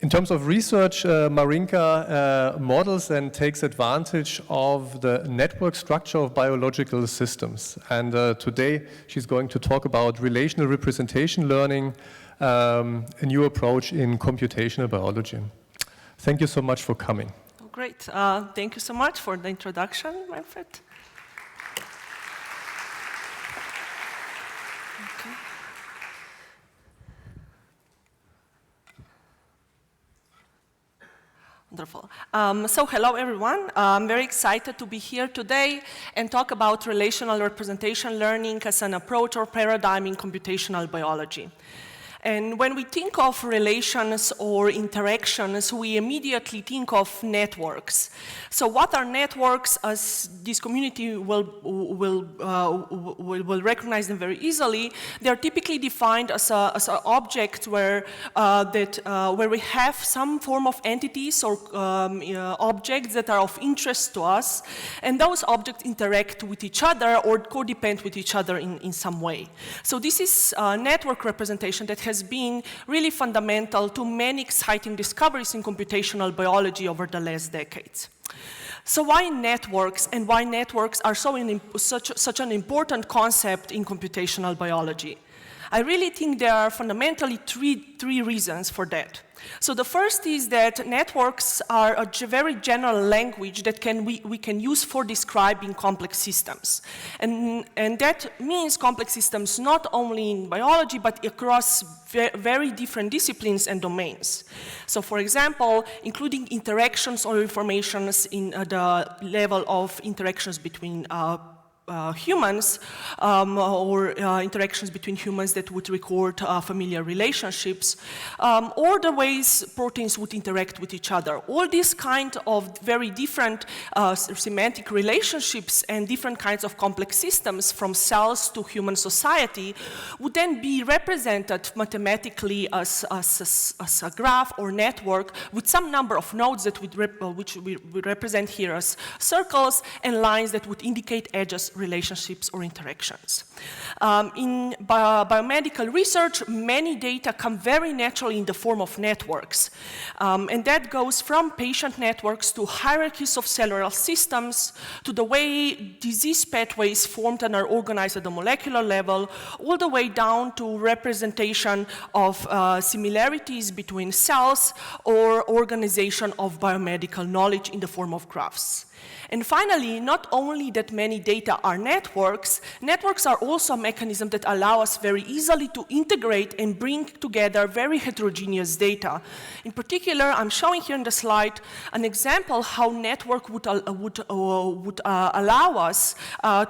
In terms of research, Marinka models and takes advantage of the network structure of biological systems. And today she's going to talk about relational representation learning, a new approach in computational biology. Thank you so much for coming. Oh, great. Thank you so much for the introduction, Manfred. Okay. Wonderful. So hello, everyone. I'm very excited to be here today and talk about relational representation learning as an approach or paradigm in computational biology. And when we think of relations or interactions, we immediately think of networks. So what are networks? As this community will recognize them very easily, they are typically defined as an object where we have some form of entities or objects that are of interest to us, and those objects interact with each other or codepend with each other in some way. So this is network representation that has been really fundamental to many exciting discoveries in computational biology over the last decades. So why networks, and why networks are such an important concept in computational biology? I really think there are fundamentally three reasons for that. So the first is that networks are a very general language that we can use for describing complex systems. And that means complex systems not only in biology, but across very different disciplines and domains. So for example, including interactions or informations in the level of interactions between humans or interactions between humans that would record familiar relationships, or the ways proteins would interact with each other. All these kind of very different semantic relationships and different kinds of complex systems from cells to human society would then be represented mathematically as a graph or network with some number of nodes that which we represent here as circles and lines that would indicate edges, relationships or interactions. In biomedical research, many data come very naturally in the form of networks. And that goes from patient networks to hierarchies of cellular systems, to the way disease pathways formed and are organized at the molecular level, all the way down to representation of similarities between cells or organization of biomedical knowledge in the form of graphs. And finally, not only that many data are networks, networks are also a mechanism that allow us very easily to integrate and bring together very heterogeneous data. In particular, I'm showing here in the slide an example how network would allow us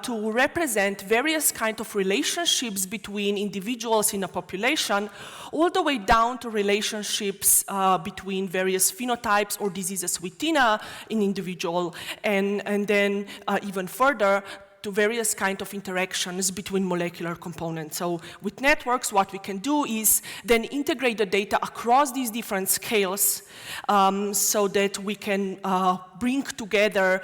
to represent various kinds of relationships between individuals in a population, all the way down to relationships between various phenotypes or diseases within an individual, and then even further to various kinds of interactions between molecular components. So with networks, what we can do is then integrate the data across these different scales so that we can bring together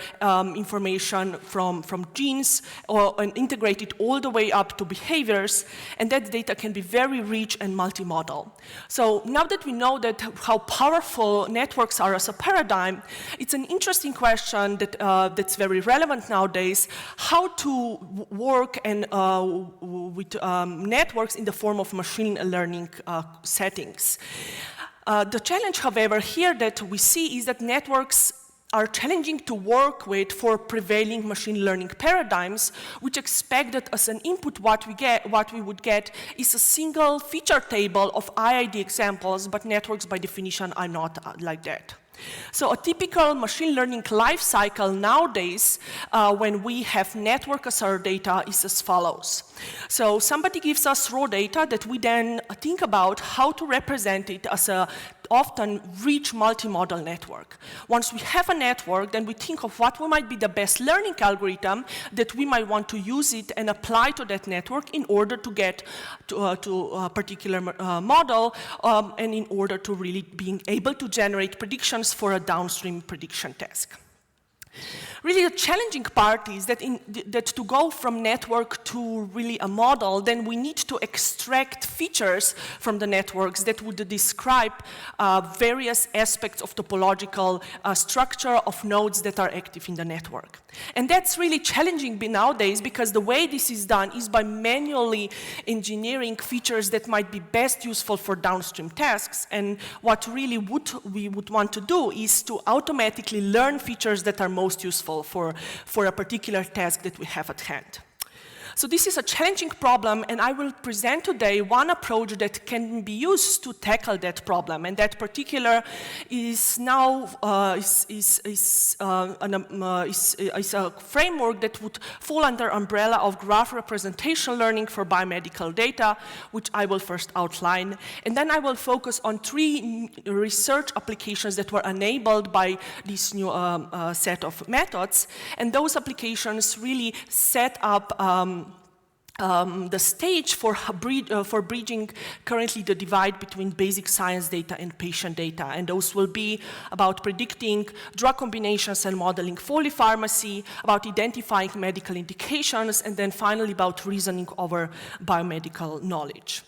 information from genes and integrate it all the way up to behaviors, and that data can be very rich and multimodal. So now that we know that how powerful networks are as a paradigm, it's an interesting question that, that's very relevant nowadays, how to work and with networks in the form of machine learning settings. The challenge, however, here that we see is that networks are challenging to work with for prevailing machine learning paradigms, which expect that as an input what we would get is a single feature table of IID examples, but networks by definition are not like that. So a typical machine learning life cycle nowadays, when we have network as our data, is as follows. So somebody gives us raw data that we then think about how to represent it as a often rich multimodal network. Once we have a network, then we think of what might be the best learning algorithm that we might want to use it and apply to that network in order to get to a particular model and in order to really being able to generate predictions for a downstream prediction task. Really, the challenging part is that, that to go from network to really a model, then we need to extract features from the networks that would describe various aspects of topological structure of nodes that are active in the network. And that's really challenging nowadays, because the way this is done is by manually engineering features that might be best useful for downstream tasks. And what really we would want to do is to automatically learn features that are most useful for a particular task that we have at hand. So this is a challenging problem, and I will present today one approach that can be used to tackle that problem, and that particular is now is a framework that would fall under umbrella of graph representation learning for biomedical data, which I will first outline, and then I will focus on 3 research applications that were enabled by this new set of methods, and those applications really set up the stage for bridging currently the divide between basic science data and patient data. And those will be about predicting drug combinations and modeling polypharmacy, about identifying medical indications, and then finally about reasoning over biomedical knowledge.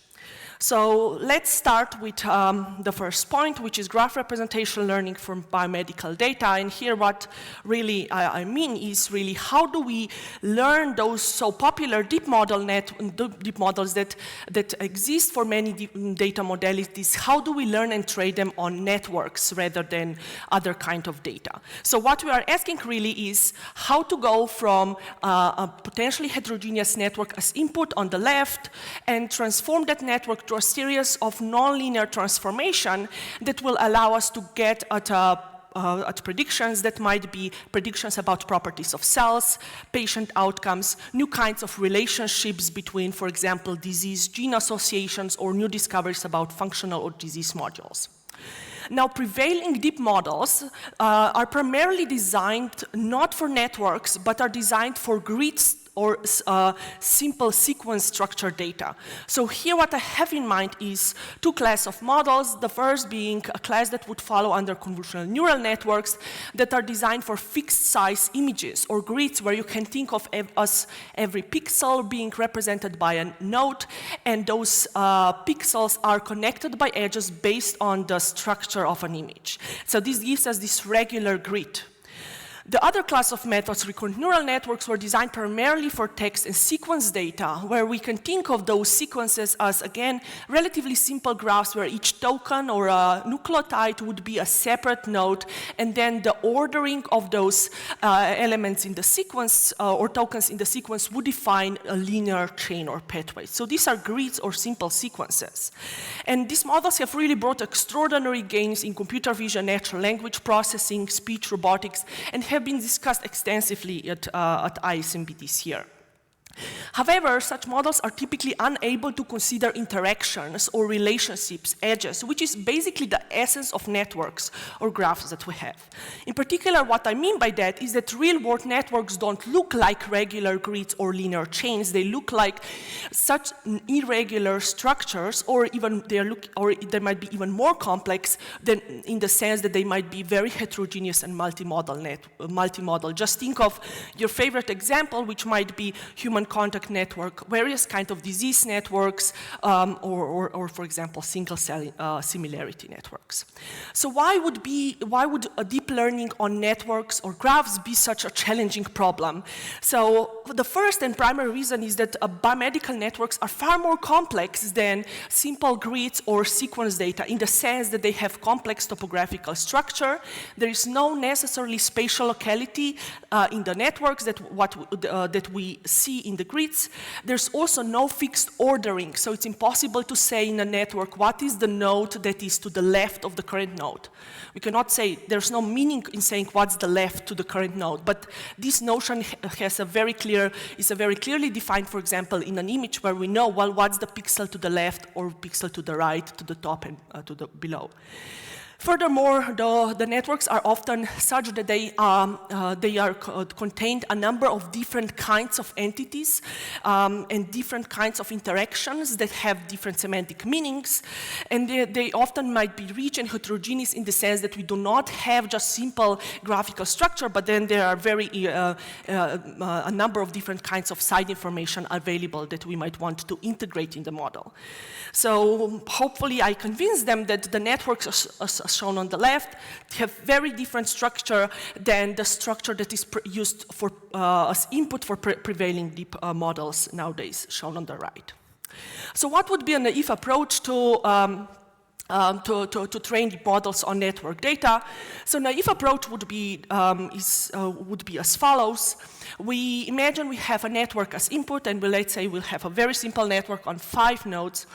So let's start with the first point, which is graph representation learning from biomedical data. And here what really I mean is really how do we learn those so popular deep models that exist for many data modalities. How do we learn and train them on networks rather than other kind of data? So what we are asking really is how to go from a potentially heterogeneous network as input on the left and transform that network to a series of nonlinear transformation that will allow us to get at predictions that might be predictions about properties of cells, patient outcomes, new kinds of relationships between, for example, disease gene associations, or new discoveries about functional or disease modules. Now, prevailing deep models are primarily designed not for networks, but are designed for grids or simple sequence structured data. So here what I have in mind is 2 classes of models, the first being a class that would follow under convolutional neural networks that are designed for fixed size images or grids where you can think of as every pixel being represented by a node, and those pixels are connected by edges based on the structure of an image. So this gives us this regular grid. The other class of methods, recurrent neural networks, were designed primarily for text and sequence data, where we can think of those sequences as, again, relatively simple graphs where each token or a nucleotide would be a separate node, and then the ordering of those elements in the sequence or tokens in the sequence would define a linear chain or pathway. So these are grids or simple sequences. And these models have really brought extraordinary gains in computer vision, natural language processing, speech robotics, and have been discussed extensively at ISMB this year. However, such models are typically unable to consider interactions or relationships, edges, which is basically the essence of networks or graphs that we have. In particular, what I mean by that is that real-world networks don't look like regular grids or linear chains. They look like such irregular structures, or even they might be even more complex than in the sense that they might be very heterogeneous and multimodal. Just think of your favorite example, which might be human contact network, various kinds of disease networks, or for example, single-cell similarity networks. So why would a deep learning on networks or graphs be such a challenging problem? So the first and primary reason is that biomedical networks are far more complex than simple grids or sequence data, in the sense that they have complex topographical structure. There is no necessarily spatial locality in the networks that we see in the grids. There's also no fixed ordering, so it's impossible to say in a network what is the node that is to the left of the current node. We cannot say, there's no meaning in saying what's the left to the current node, but this notion is a very clearly defined, for example, in an image where we know, well, what's the pixel to the left or pixel to the right, to the top and to the below. Furthermore, the networks are often such that they contain a number of different kinds of entities and different kinds of interactions that have different semantic meanings, and they often might be rich and heterogeneous in the sense that we do not have just simple graphical structure, but then there are a number of different kinds of side information available that we might want to integrate in the model. So hopefully I convinced them that the networks as shown on the left have very different structure than the structure that is used for, as input for prevailing deep models nowadays, shown on the right. So what would be a naive approach to train deep models on network data? So naive approach would be as follows. We imagine we have a network as input, and let's say we'll have a very simple network on 5 nodes,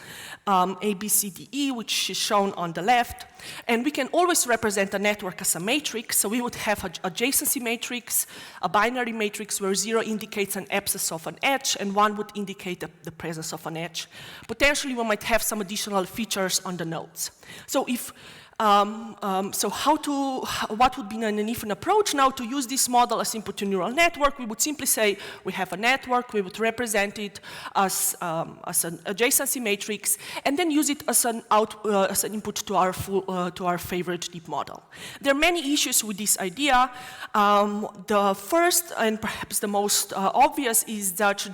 A, B, C, D, E, which is shown on the left. And we can always represent a network as a matrix. So we would have an adjacency matrix, a binary matrix where 0 indicates an absence of an edge, and 1 would indicate the presence of an edge. Potentially, we might have some additional features on the nodes. So if what would be an naive approach now to use this model as input to neural network? We would simply say we have a network, we would represent it as an adjacency matrix, and then use it as an input to our favorite deep model. There are many issues with this idea. The first and perhaps the most obvious is that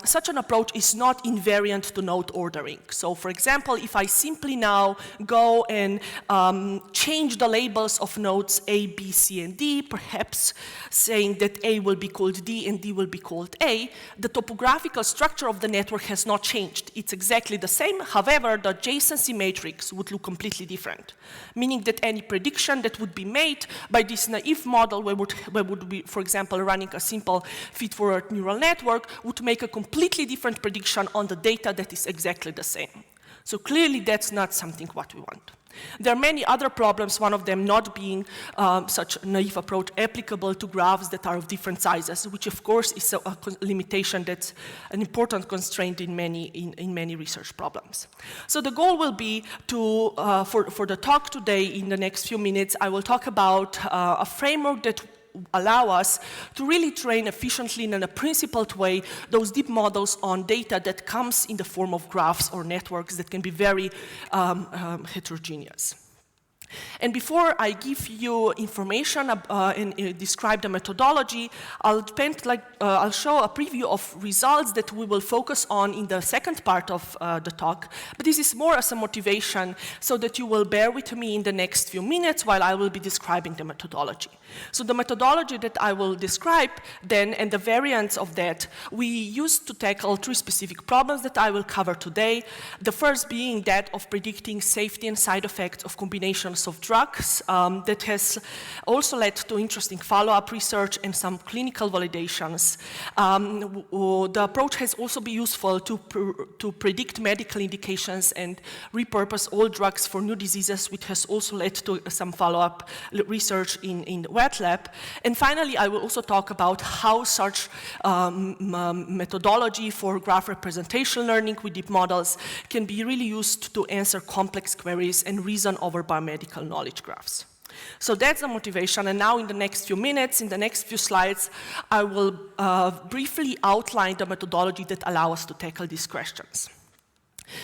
such an approach is not invariant to node ordering. So, for example, if I simply now go and change the labels of nodes A, B, C, and D, perhaps saying that A will be called D and D will be called A, the topographical structure of the network has not changed. It's exactly the same. However, the adjacency matrix would look completely different, meaning that any prediction that would be made by this naive model, where would be, for example, running a simple feed-forward neural network, would make a completely different prediction on the data that is exactly the same. So clearly, that's not something what we want. There are many other problems, one of them not being such a naive approach applicable to graphs that are of different sizes, which of course is a limitation that's an important constraint in many research problems. So the goal will be to, for the talk today, in the next few minutes, I will talk about a framework that allow us to really train efficiently and in a principled way those deep models on data that comes in the form of graphs or networks that can be very heterogeneous. And before I give you information and describe the methodology, I'll show a preview of results that we will focus on in the second part of the talk. But this is more as a motivation so that you will bear with me in the next few minutes while I will be describing the methodology. So the methodology that I will describe then, and the variants of that, we used to tackle 3 specific problems that I will cover today. The first being that of predicting safety and side effects of combinations of drugs that has also led to interesting follow-up research and some clinical validations. The approach has also been useful to predict medical indications and repurpose all drugs for new diseases, which has also led to some follow-up research in the wet lab. And finally, I will also talk about how such methodology for graph representation learning with deep models can be really used to answer complex queries and reason over biomedical knowledge graphs. So that's the motivation, and now in the next few minutes, in the next few slides, I will briefly outline the methodology that allow us to tackle these questions.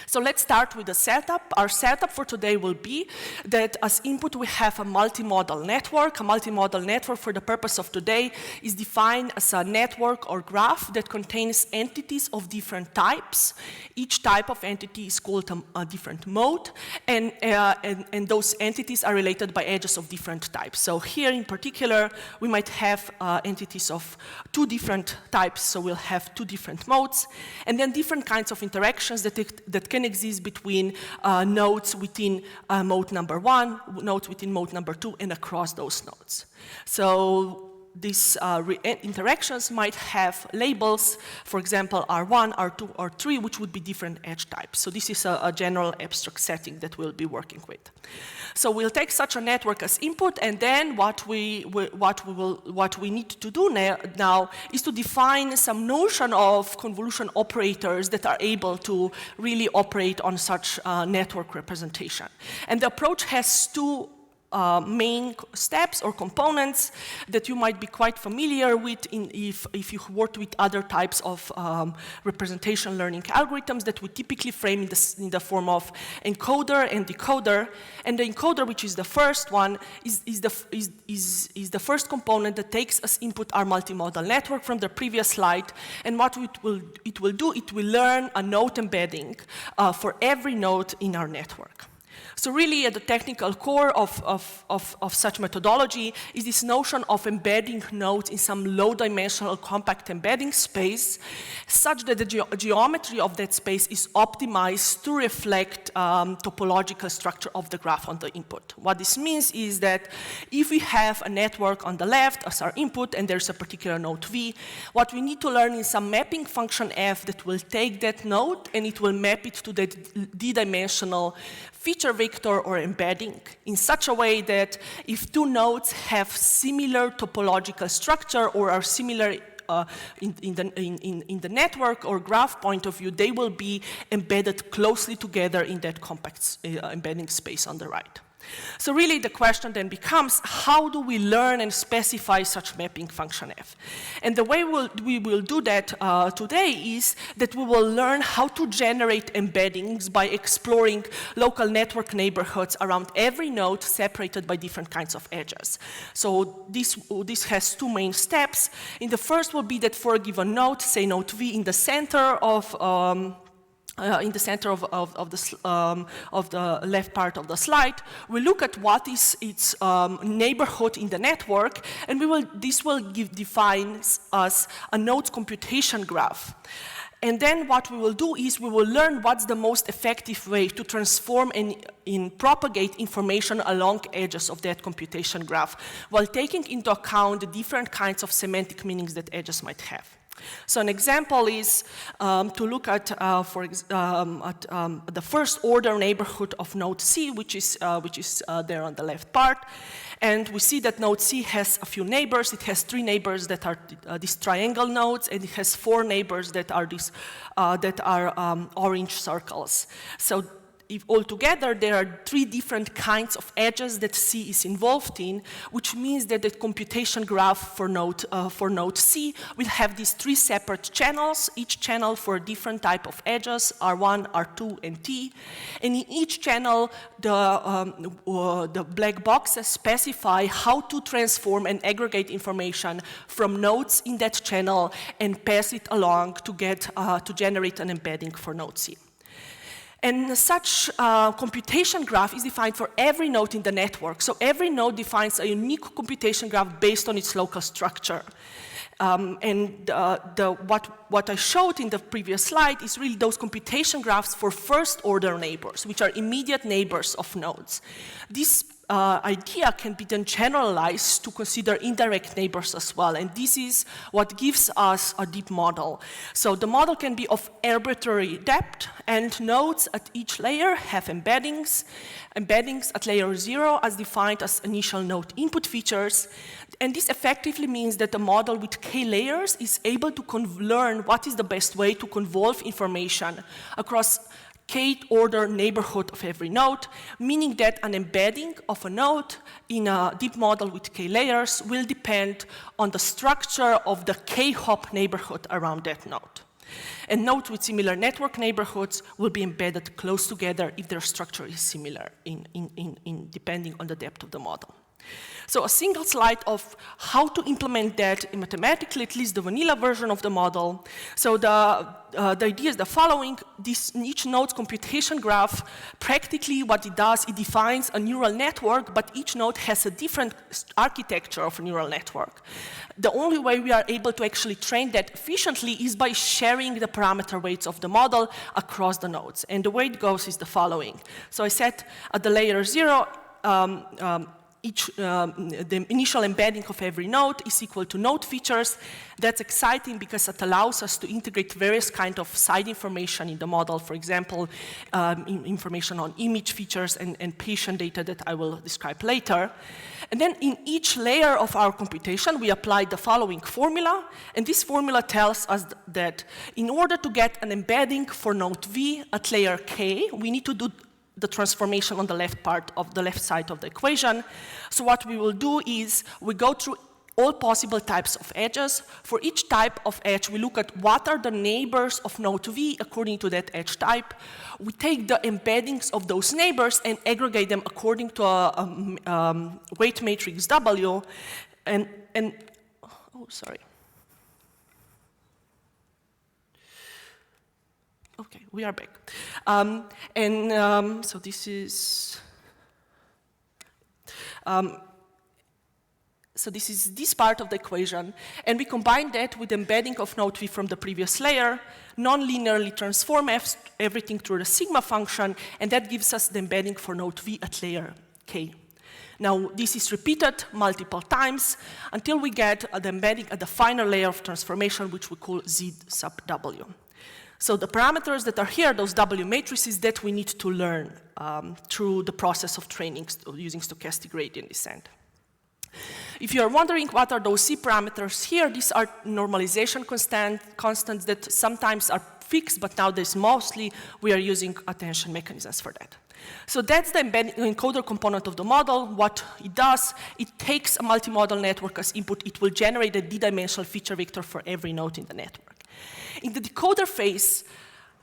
So let's start with the setup. Our setup for today will be that as input we have a multimodal network. A multimodal network for the purpose of today is defined as a network or graph that contains entities of different types. Each type of entity is called a different mode, and those entities are related by edges of different types. So here in particular, we might have entities of 2 different types, so we'll have 2 different modes, and then different kinds of interactions that can exist between nodes within mode number 1, nodes within mode number 2, and across those nodes. So these interactions might have labels, for example, R1, R2, or 3, which would be different edge types. So this is a general abstract setting that we'll be working with. So we'll take such a network as input, and then what we need to do now is to define some notion of convolution operators that are able to really operate on such network representation. And the approach has two main steps or components that you might be quite familiar with if you worked with other types of representation learning algorithms that we typically frame in the form of encoder and decoder. And the encoder, which is the first one, is the first component that takes as input our multimodal network from the previous slide. And what it will learn a node embedding for every node in our network. So really at the technical core of such methodology is this notion of embedding nodes in some low-dimensional compact embedding space such that the geometry of that space is optimized to reflect topological structure of the graph on the input. What this means is that if we have a network on the left as our input and there's a particular node V, what we need to learn is some mapping function F that will take that node and it will map it to the D-dimensional feature vector or embedding in such a way that if two nodes have similar topological structure or are similar in the network or graph point of view, they will be embedded closely together in that compact embedding space on the right. So really the question then becomes, how do we learn and specify such mapping function F? And the way we will do that today is that we will learn how to generate embeddings by exploring local network neighborhoods around every node separated by different kinds of edges. So this has two main steps. In the first will be that for a given node, say node V in the center of the left part of the slide, we look at what is its neighborhood in the network, and this will define us a node computation graph. And then what we will do is we will learn what's the most effective way to transform and propagate information along edges of that computation graph, while taking into account the different kinds of semantic meanings that edges might have. So an example is to look at, the first order neighborhood of node C, which is there on the left part. And we see that node C has a few neighbors. It has 3 neighbors that are these triangle nodes, and it has 4 neighbors that are orange circles. So if altogether there are 3 different kinds of edges that C is involved in, which means that the computation graph for node C will have these 3 separate channels, each channel for a different type of edges, R1, R2, and T. And in each channel, the black boxes specify how to transform and aggregate information from nodes in that channel and pass it along to generate an embedding for node C. And such computation graph is defined for every node in the network. So every node defines a unique computation graph based on its local structure. What I showed in the previous slide is really those computation graphs for first order neighbors, which are immediate neighbors of nodes. This idea can be then generalized to consider indirect neighbors as well, and this is what gives us a deep model. So the model can be of arbitrary depth, and nodes at each layer have embeddings at layer 0 as defined as initial node input features, and this effectively means that the model with k layers is able to learn what is the best way to convolve information across k-th order neighborhood of every node, meaning that an embedding of a node in a deep model with k layers will depend on the structure of the k-hop neighborhood around that node. And nodes with similar network neighborhoods will be embedded close together if their structure is similar depending on the depth of the model. So a single slide of how to implement that mathematically, at least the vanilla version of the model. So the idea is the following. Each node's computation graph, practically what it does, it defines a neural network, but each node has a different architecture of a neural network. The only way we are able to actually train that efficiently is by sharing the parameter weights of the model across the nodes. And the way it goes is the following. So I set at the layer 0, the initial embedding of every node is equal to node features. That's exciting because it allows us to integrate various kinds of side information in the model, for example, information on image features and patient data that I will describe later. And then in each layer of our computation, we apply the following formula, and this formula tells us that in order to get an embedding for node V at layer K, we need to do the transformation on the left side of the equation. So what we will do is we go through all possible types of edges. For each type of edge, we look at what are the neighbors of node V according to that edge type. We take the embeddings of those neighbors and aggregate them according to a weight matrix W. Oh, sorry. Okay, we are back. So this is, this part of the equation, and we combine that with embedding of node V from the previous layer, non-linearly transform everything through the sigma function, and that gives us the embedding for node V at layer K. Now, this is repeated multiple times until we get the embedding at the final layer of transformation, which we call Z sub W. So the parameters that are here, those W matrices that we need to learn through the process of training using stochastic gradient descent. If you are wondering what are those C parameters here, these are normalization constants that sometimes are fixed, but nowadays mostly we are using attention mechanisms for that. So that's the encoder component of the model. What it does, it takes a multimodal network as input. It will generate a d-dimensional feature vector for every node in the network. In the decoder phase,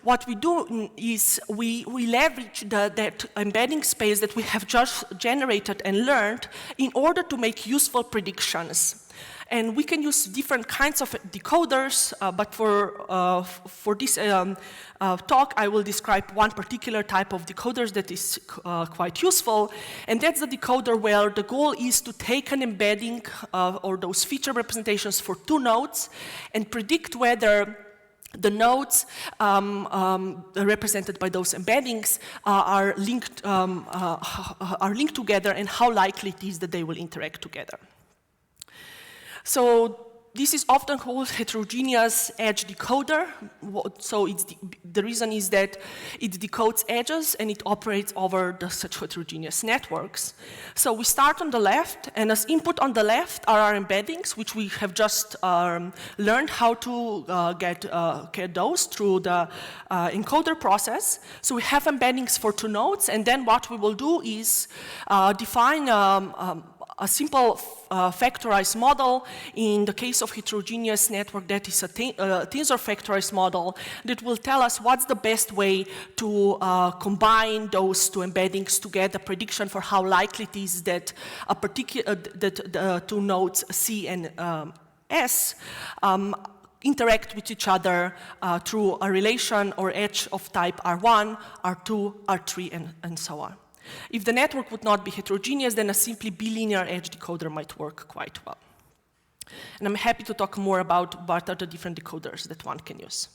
what we do is we leverage that embedding space that we have just generated and learned in order to make useful predictions. And we can use different kinds of decoders, but for this talk, I will describe one particular type of decoders that is quite useful, and that's the decoder where the goal is to take an embedding or those feature representations for two nodes and predict whether the nodes represented by those embeddings are linked together and how likely it is that they will interact together. So this is often called heterogeneous edge decoder. So the reason is that it decodes edges and it operates over such heterogeneous networks. So we start on the left, and as input on the left are our embeddings, which we have just learned how to get those through the encoder process. So we have embeddings for two nodes, and then what we will do is define a simple factorized model. In the case of heterogeneous network, that is a tensor factorized model that will tell us what's the best way to combine those two embeddings to get a prediction for how likely it is that the two nodes C and S interact with each other through a relation or edge of type R1, R2, R3, and so on. If the network would not be heterogeneous, then a simply bilinear edge decoder might work quite well. And I'm happy to talk more about what are the different decoders that one can use.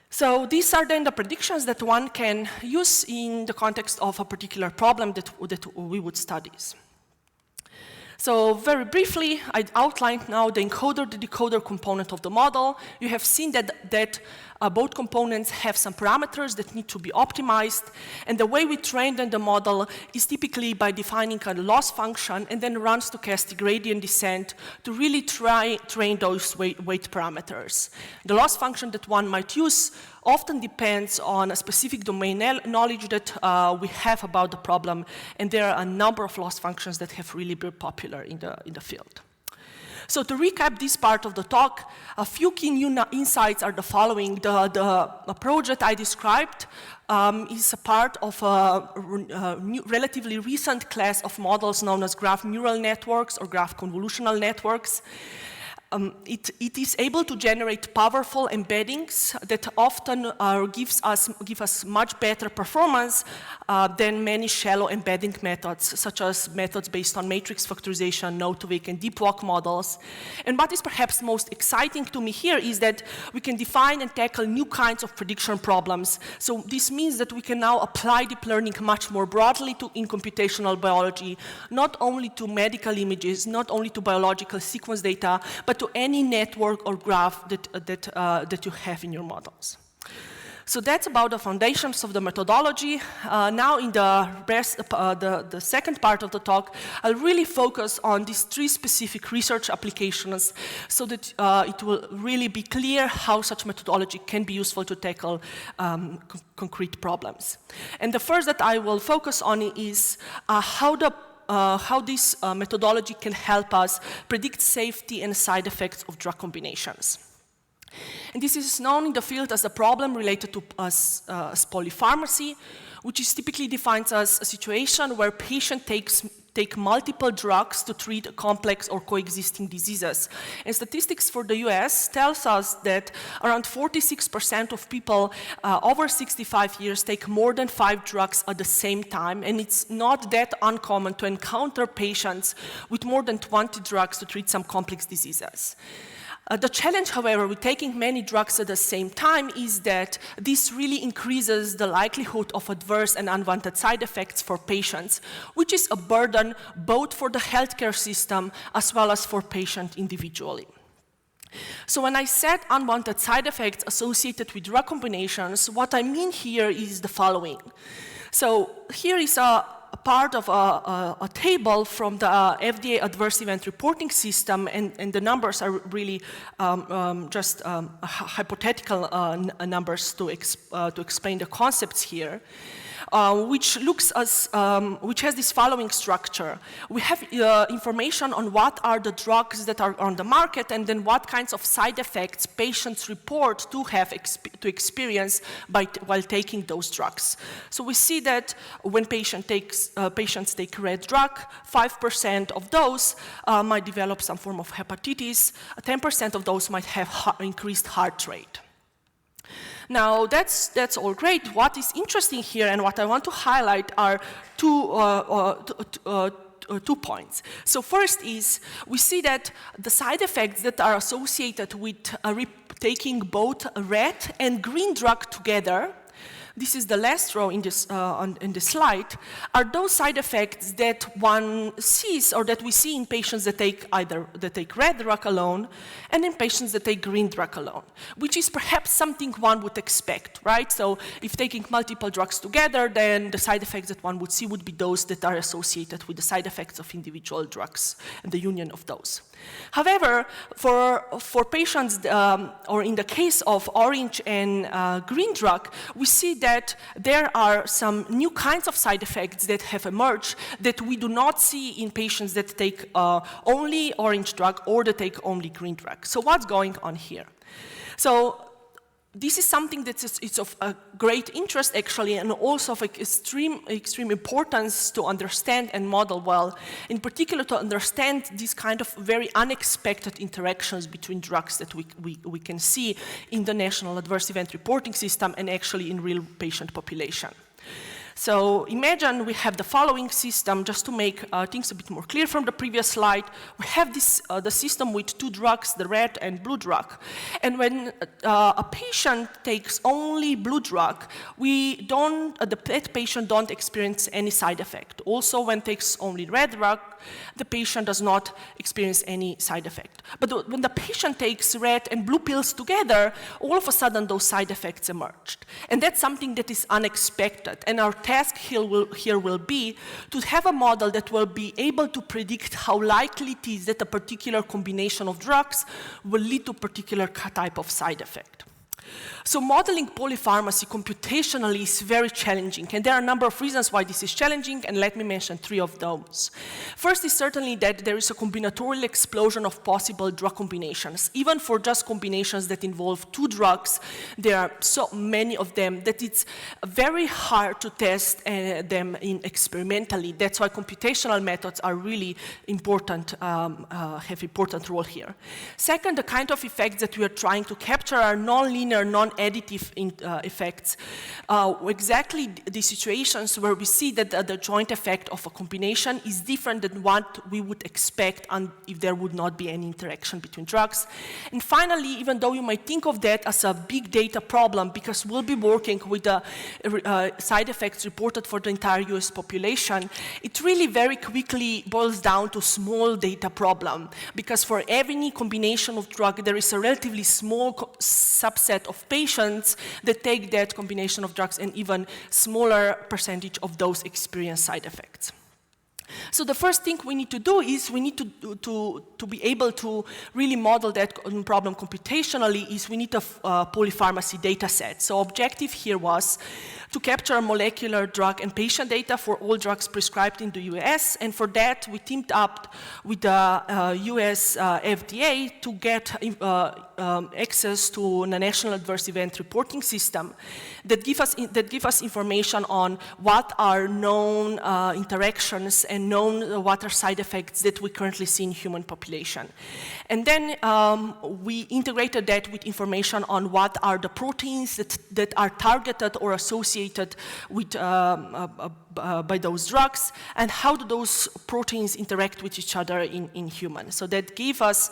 So these are then the predictions that one can use in the context of a particular problem that we would study. So very briefly, I outlined now the encoder, the decoder component of the model. You have seen that both components have some parameters that need to be optimized, and the way we train the model is typically by defining a loss function and then run stochastic gradient descent to really train those weight parameters. The loss function that one might use often depends on a specific domain knowledge that we have about the problem, and there are a number of loss functions that have really been popular in the field. So to recap this part of the talk, a few key new insights are the following. The approach that I described is a part of a relatively recent class of models known as graph neural networks or graph convolutional networks. it is able to generate powerful embeddings that often give us much better performance than many shallow embedding methods, such as methods based on matrix factorization, node-to-weak, and deep walk models. And what is perhaps most exciting to me here is that we can define and tackle new kinds of prediction problems. So this means that we can now apply deep learning much more broadly in computational biology, not only to medical images, not only to biological sequence data, but to any network or graph that you have in your models. So that's about the foundations of the methodology. Now in the second part of the talk, I'll really focus on these 3 specific research applications so that it will really be clear how such methodology can be useful to tackle concrete problems. And the first that I will focus on is how this methodology can help us predict safety and side effects of drug combinations. And this is known in the field as a problem related to polypharmacy, which is typically defined as a situation where patient take multiple drugs to treat complex or coexisting diseases. And statistics for the US tells us that around 46% of people over 65 years take more than 5 drugs at the same time, and it's not that uncommon to encounter patients with more than 20 drugs to treat some complex diseases. The challenge, however, with taking many drugs at the same time is that this really increases the likelihood of adverse and unwanted side effects for patients, which is a burden both for the healthcare system as well as for patients individually. So when I said unwanted side effects associated with drug combinations, what I mean here is the following. So here is a part of a table from the FDA adverse event reporting system, and the numbers are really just hypothetical numbers to explain the concepts here. Which has this following structure. We have information on what are the drugs that are on the market, and then what kinds of side effects patients report to experience while taking those drugs. So we see that when patients take red drug, 5% of those might develop some form of hepatitis, 10% of those might have increased heart rate. Now, that's all great. What is interesting here and what I want to highlight are two points. So first is we see that the side effects that are associated with taking both red and green drug together, this is the last row in this slide, are those side effects that one sees or that we see in patients that take red drug alone and in patients that take green drug alone, which is perhaps something one would expect, right? So if taking multiple drugs together, then the side effects that one would see would be those that are associated with the side effects of individual drugs and the union of those. However, for patients, or in the case of orange and green drug, we see that there are some new kinds of side effects that have emerged that we do not see in patients that take only orange drug or that take only green drug. So what's going on here? So this is something that is of great interest, actually, and also of extreme importance to understand and model well, in particular to understand these kind of very unexpected interactions between drugs that we can see in the National Adverse Event Reporting System and actually in real patient population. So imagine we have the following system, just to make things a bit more clear from the previous slide. We have this, the system with 2 drugs, the red and blue drug. And when a patient takes only blue drug, that patient don't experience any side effect. Also, when takes only red drug, the patient does not experience any side effect. But when the patient takes red and blue pills together, all of a sudden those side effects emerged. And that's something that is unexpected. And our task here will be to have a model that will be able to predict how likely it is that a particular combination of drugs will lead to a particular type of side effect. So modeling polypharmacy computationally is very challenging, and there are a number of reasons why this is challenging, and let me mention 3 of those. First is certainly that there is a combinatorial explosion of possible drug combinations. Even for just combinations that involve 2 drugs, there are so many of them that it's very hard to test them experimentally. That's why computational methods are really important, have important role here. Second, the kind of effects that we are trying to capture are non-linear, non-additive effects. Exactly the situations where we see that the joint effect of a combination is different than what we would expect if there would not be any interaction between drugs. And finally, even though you might think of that as a big data problem, because we'll be working with the side effects reported for the entire US population, it really very quickly boils down to small data problem, because for every combination of drug, there is a relatively small subset of patients that take that combination of drugs, and even smaller percentage of those experience side effects. So the first thing we need to do is we need to be able to really model that problem computationally is we need a polypharmacy data set. So objective here was to capture molecular drug and patient data for all drugs prescribed in the US, and for that we teamed up with the US FDA to get access to the National Adverse Event Reporting System that give us information on what are known interactions and known what are side effects that we currently see in human population. And then we integrated that with information on what are the proteins that are targeted or associated with by those drugs, and how do those proteins interact with each other in humans. So that gave us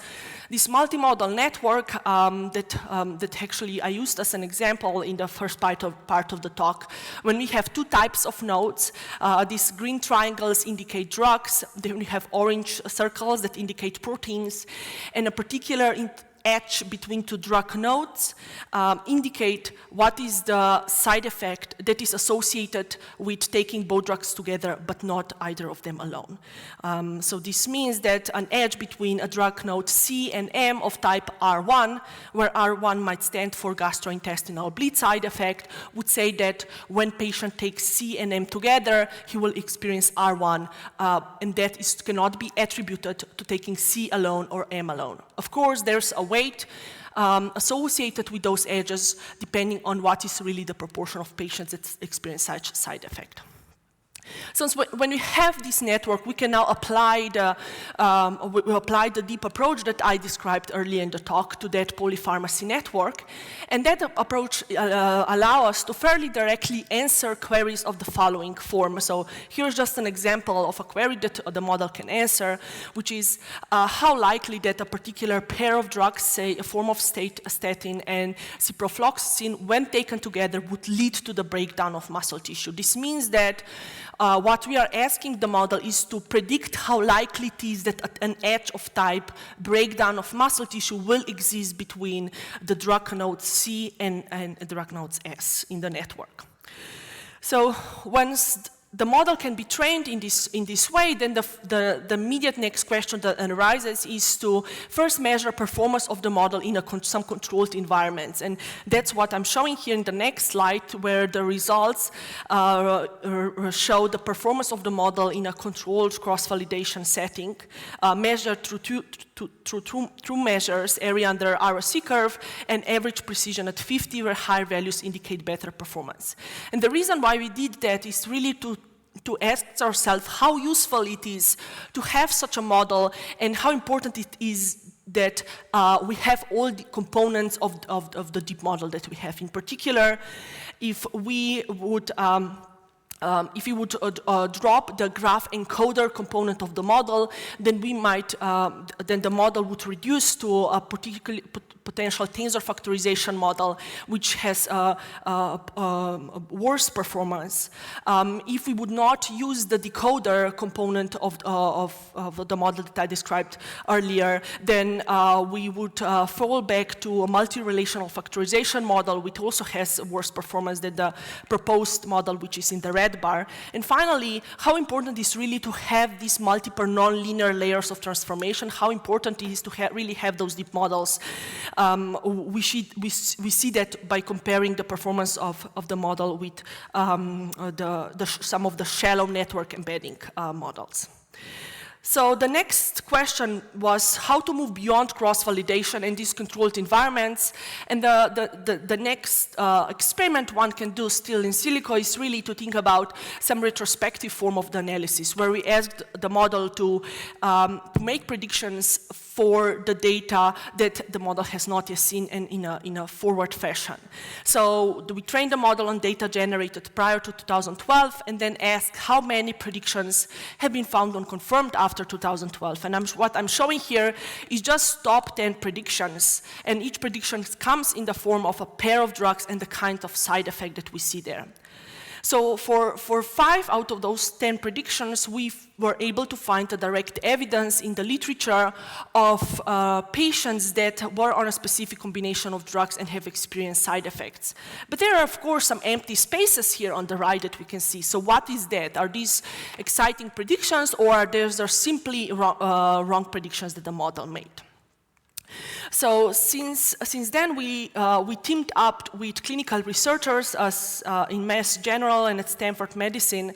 this multimodal network that actually I used as an example in the first part of the talk. When we have 2 types of nodes, these green triangles indicate drugs, then we have orange circles that indicate proteins, and a particular edge between 2 drug nodes indicate what is the side effect that is associated with taking both drugs together, but not either of them alone. So this means that an edge between a drug node C and M of type R1, where R1 might stand for gastrointestinal bleed side effect, would say that when patient takes C and M together, he will experience R1, and that cannot be attributed to taking C alone or M alone. Of course, there's a weight associated with those edges depending on what is really the proportion of patients that experience such side effect. So when we have this network, we can now apply the deep approach that I described earlier in the talk to that polypharmacy network. And that approach allows us to fairly directly answer queries of the following form. So here's just an example of a query that the model can answer, which is how likely that a particular pair of drugs, say a form of statin and ciprofloxacin, when taken together, would lead to the breakdown of muscle tissue. This means that what we are asking the model is to predict how likely it is that an edge of type breakdown of muscle tissue will exist between the drug nodes C and the drug nodes S in the network. So once the model can be trained in this way, then the immediate next question that arises is to first measure performance of the model in some controlled environments. And that's what I'm showing here in the next slide, where the results show the performance of the model in a controlled cross-validation setting, measured through two measures, area under ROC curve and average precision at 50, where higher values indicate better performance. And the reason why we did that is really to ask ourselves how useful it is to have such a model, and how important it is that we have all the components of the deep model that we have. In particular, if we would drop the graph encoder component of the model, then then the model would reduce to a potential tensor factorization model, which has worse performance. If we would not use the decoder component of the model that I described earlier, then we would fall back to a multi-relational factorization model, which also has worse performance than the proposed model, which is in the red bar. And finally, how important is really to have these multiple non-linear layers of transformation, how important it is to really have those deep models we see that by comparing the performance of the model with some of the shallow network embedding models. So the next question was how to move beyond cross-validation in these controlled environments. And the next experiment one can do still in silico is really to think about some retrospective form of the analysis, where we asked the model to make predictions for the data that the model has not yet seen and in a forward fashion. So we trained the model on data generated prior to 2012 and then asked how many predictions have been found and confirmed after 2012. And what I'm showing here is just top 10 predictions, and each prediction comes in the form of a pair of drugs and the kind of side effect that we see there. So for 5 out of those 10 predictions, we were able to find the direct evidence in the literature of patients that were on a specific combination of drugs and have experienced side effects. But there are, of course, some empty spaces here on the right that we can see. So what is that? Are these exciting predictions, or are there simply wrong predictions that the model made? So since then, we teamed up with clinical researchers in Mass General and at Stanford Medicine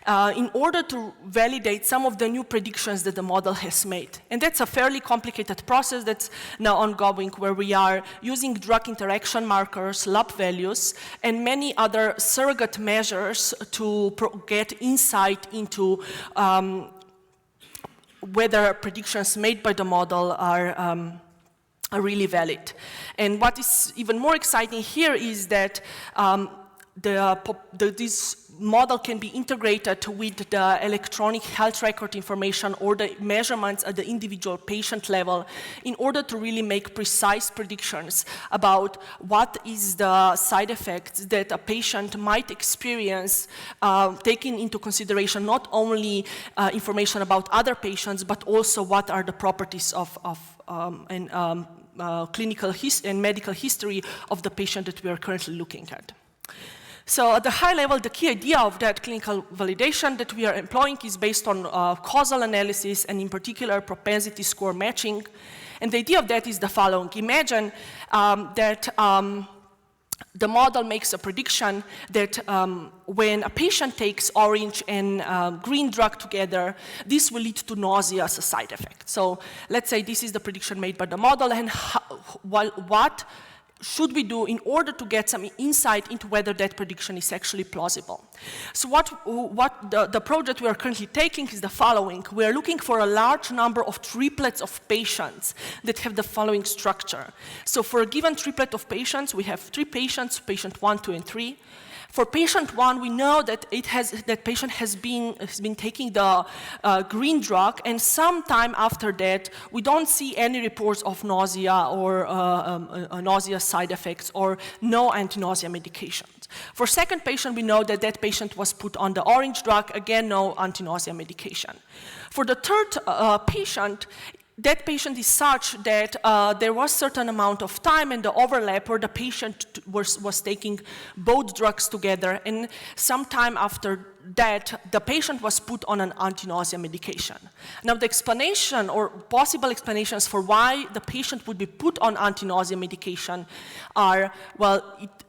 in order to validate some of the new predictions that the model has made. And that's a fairly complicated process that's now ongoing, where we are using drug interaction markers, lab values, and many other surrogate measures to get insight into whether predictions made by the model are really valid. And what is even more exciting here is that this model can be integrated with the electronic health record information or the measurements at the individual patient level in order to really make precise predictions about what is the side effects that a patient might experience, taking into consideration not only information about other patients, but also what are the properties of clinical and medical history of the patient that we are currently looking at. So at the high level, the key idea of that clinical validation that we are employing is based on causal analysis and in particular propensity score matching. And the idea of that is the following. Imagine that the model makes a prediction that when a patient takes orange and green drug together, this will lead to nausea as a side effect. So let's say this is the prediction made by the model, and what should we do in order to get some insight into whether that prediction is actually plausible? So the project we are currently taking is the following. We are looking for a large number of triplets of patients that have the following structure. So for a given triplet of patients, we have 3 patients, patient 1, 2, and 3. For patient 1, we know that that patient has been taking the green drug, and sometime after that, we don't see any reports of nausea or nausea side effects or no anti-nausea medications. For second patient, we know that that patient was put on the orange drug, again, no anti-nausea medication. For the third patient, that patient is such that there was a certain amount of time and the overlap where the patient was taking both drugs together, and sometime after that, the patient was put on an anti-nausea medication. Now, the explanation or possible explanations for why the patient would be put on anti-nausea medication are, well,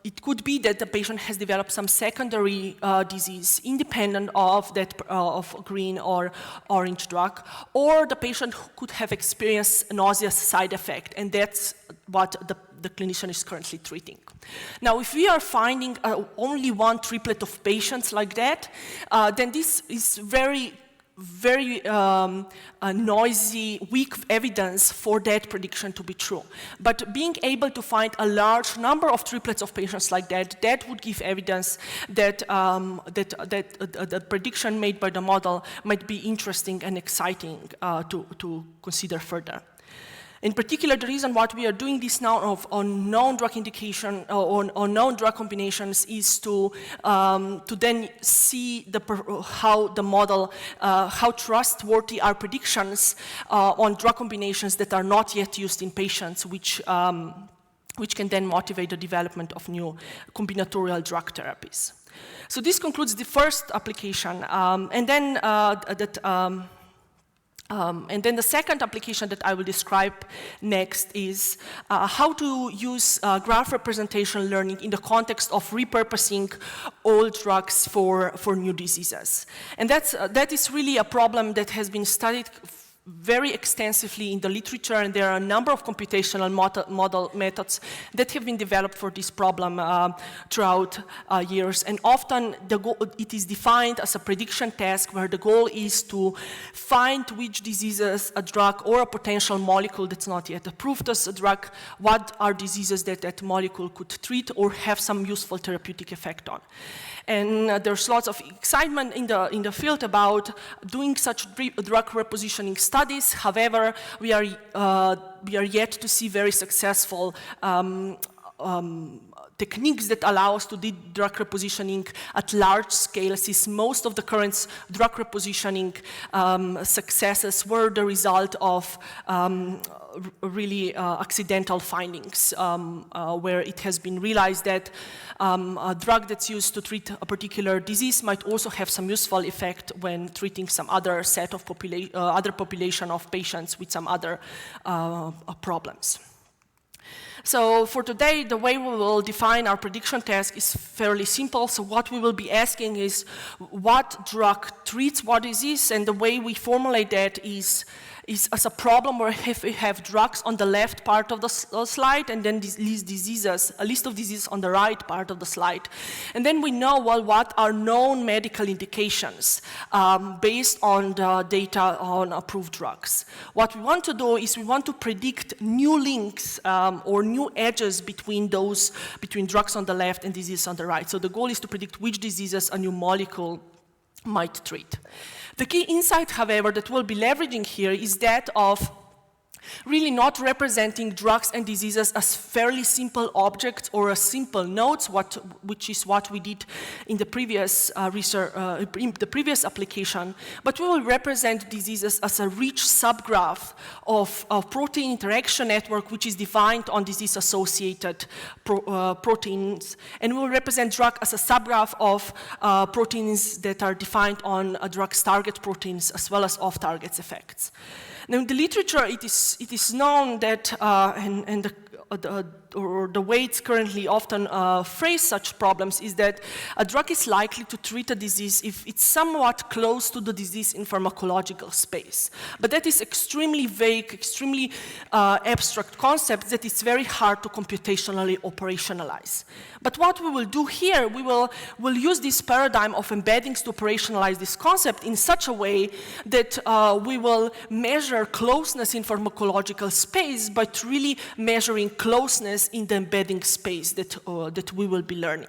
it could be that the patient has developed some secondary disease independent of that of green or orange drug, or the patient could have experienced nausea side effect, and that's what the clinician is currently treating. Now, if we are finding only one triplet of patients like that, then this is very noisy, weak evidence for that prediction to be true. But being able to find a large number of triplets of patients like that, that would give evidence that the prediction made by the model might be interesting and exciting to consider further. In particular, the reason why we are doing this now on known drug indication or known drug combinations is to then see how the model, how trustworthy are predictions on drug combinations that are not yet used in patients, which can then motivate the development of new combinatorial drug therapies. So this concludes the first application, and then And then the second application that I will describe next is how to use graph representation learning in the context of repurposing old drugs for new diseases. And that is really a problem that has been studied very extensively in the literature, and there are a number of computational model methods that have been developed for this problem throughout years. And often it is defined as a prediction task where the goal is to find which diseases a drug or a potential molecule that's not yet approved as a drug, what are diseases that that molecule could treat or have some useful therapeutic effect on. And there's lots of excitement in the field about doing such drug repositioning studies. However, we are yet to see very successful techniques that allow us to do drug repositioning at large scale, since most of the current drug repositioning successes were the result of really accidental findings, where it has been realized that a drug that's used to treat a particular disease might also have some useful effect when treating some other set of other population of patients with some other problems. So for today, the way we will define our prediction task is fairly simple. So what we will be asking is what drug treats what disease, and the way we formulate that is as a problem where if we have drugs on the left part of the slide and then a list of diseases on the right part of the slide. And then we know, well, what are known medical indications based on the data on approved drugs. What we want to do is we want to predict new links or new edges between drugs on the left and diseases on the right. So the goal is to predict which diseases a new molecule might treat. The key insight, however, that we'll be leveraging here is that of really not representing drugs and diseases as fairly simple objects or as simple nodes, which is what we did in the previous application, but we will represent diseases as a rich subgraph of protein interaction network, which is defined on disease-associated proteins, and we will represent drug as a subgraph of proteins that are defined on a drug's target proteins as well as off-target effects. Now, in the literature, it is known that, the way it's currently often phrased such problems is that a drug is likely to treat a disease if it's somewhat close to the disease in pharmacological space. But that is extremely vague, extremely abstract concept that is very hard to computationally operationalize. But what we will do here, we'll use this paradigm of embeddings to operationalize this concept in such a way that we will measure closeness in pharmacological space by really measuring closeness in the embedding space that we will be learning.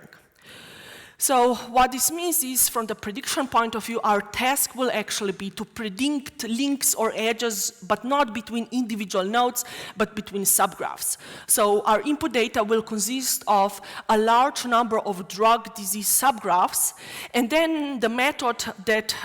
So what this means is, from the prediction point of view, our task will actually be to predict links or edges, but not between individual nodes, but between subgraphs. So our input data will consist of a large number of drug disease subgraphs, and then the method that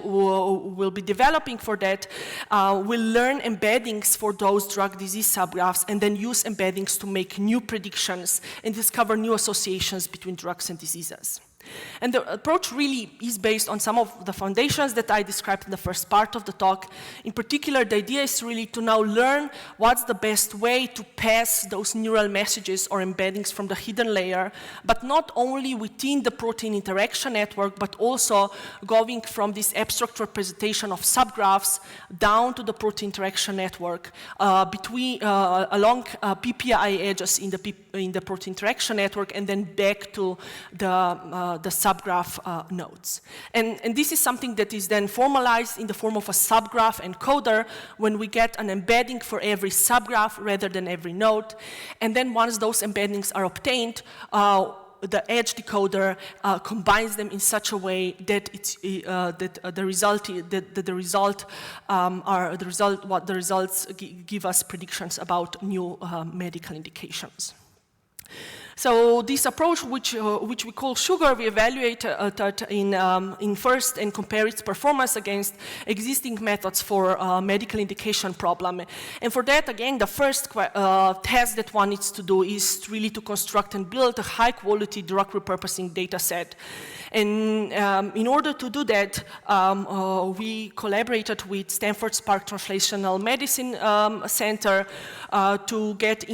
we'll be developing for that will learn embeddings for those drug disease subgraphs and then use embeddings to make new predictions and discover new associations between drugs and diseases. And the approach really is based on some of the foundations that I described in the first part of the talk. In particular, the idea is really to now learn what's the best way to pass those neural messages or embeddings from the hidden layer, but not only within the protein interaction network, but also going from this abstract representation of subgraphs down to the protein interaction network, along PPI edges in the protein interaction network, and then back to the subgraph nodes. And this is something that is then formalized in the form of a subgraph encoder when we get an embedding for every subgraph rather than every node. And then once those embeddings are obtained, the edge decoder combines them in such a way that the results give us predictions about new medical indications. So this approach, which we call sugar, we evaluate that in first and compare its performance against existing methods for medical indication problem. And for that, again, the first task that one needs to do is really to construct and build a high-quality drug repurposing data set. And in order to do that, we collaborated with Stanford Spark Translational Medicine Center to get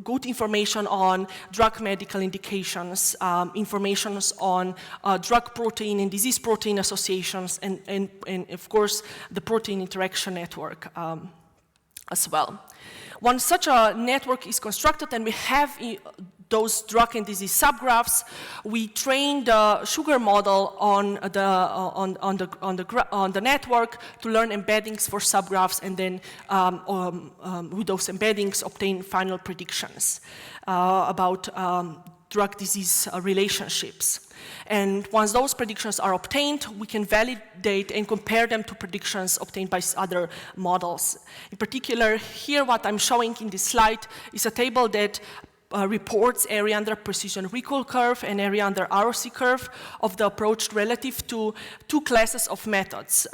good information on drug medical indications, information on drug protein and disease protein associations, and of course, the protein interaction network as well. Once such a network is constructed and we have those drug and disease subgraphs, we train the sugar model on the network to learn embeddings for subgraphs, and then with those embeddings obtain final predictions about drug-disease relationships. And once those predictions are obtained, we can validate and compare them to predictions obtained by other models. In particular, here what I'm showing in this slide is a table that reports area under precision recall curve and area under ROC curve of the approach relative to two classes of methods.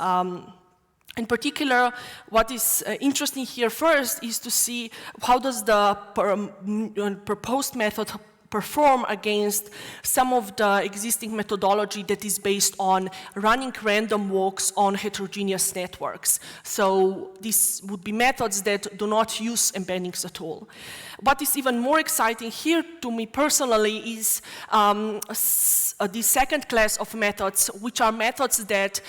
In particular, what is interesting here first is to see how does the proposed method perform against some of the existing methodology that is based on running random walks on heterogeneous networks. So these would be methods that do not use embeddings at all. What is even more exciting here to me personally is the second class of methods, which are methods that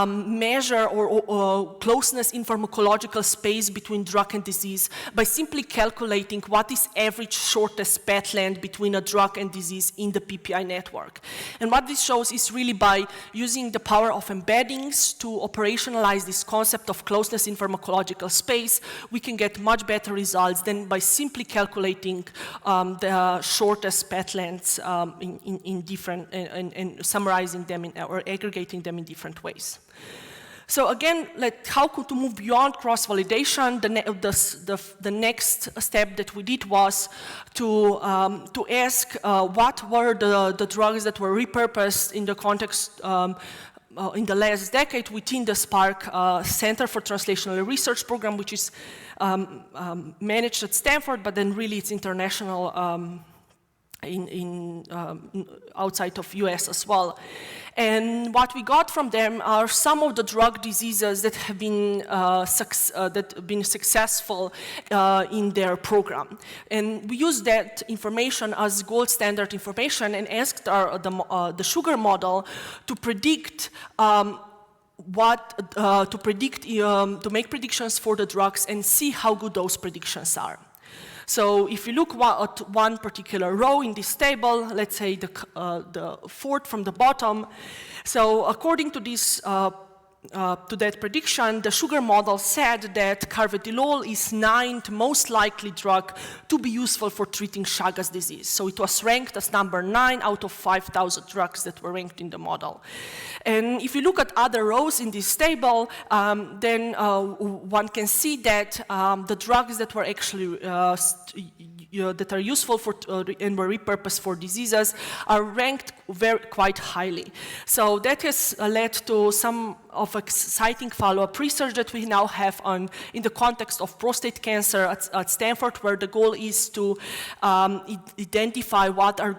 measure or closeness in pharmacological space between drug and disease by simply calculating what is average shortest path length between a drug and disease in the PPI network. And what this shows is really by using the power of embeddings to operationalize this concept of closeness in pharmacological space, we can get much better results than by simply calculating the shortest path lengths in different and summarizing them or aggregating them in different ways. So again, how to move beyond cross-validation? The next step that we did was to ask what were the drugs that were repurposed in the context in the last decade within the Spark Center for Translational Research program, which is managed at Stanford, but then really it's international outside of US as well. And what we got from them are some of the drug diseases that have been, successful in their program. And we used that information as gold standard information and asked the sugar model to predict to make predictions for the drugs and see how good those predictions are. So if you look at one particular row in this table, let's say the fourth from the bottom, so according to this to that prediction, the sugar model said that carvedilol is 9th most likely drug to be useful for treating Chagas disease. So it was ranked as number 9 out of 5,000 drugs that were ranked in the model. And if you look at other rows in this table, then one can see that the drugs that were actually that are useful for and were repurposed for diseases are ranked quite highly. So that has led to some of exciting follow-up research that we now have in the context of prostate cancer at Stanford, where the goal is to identify what are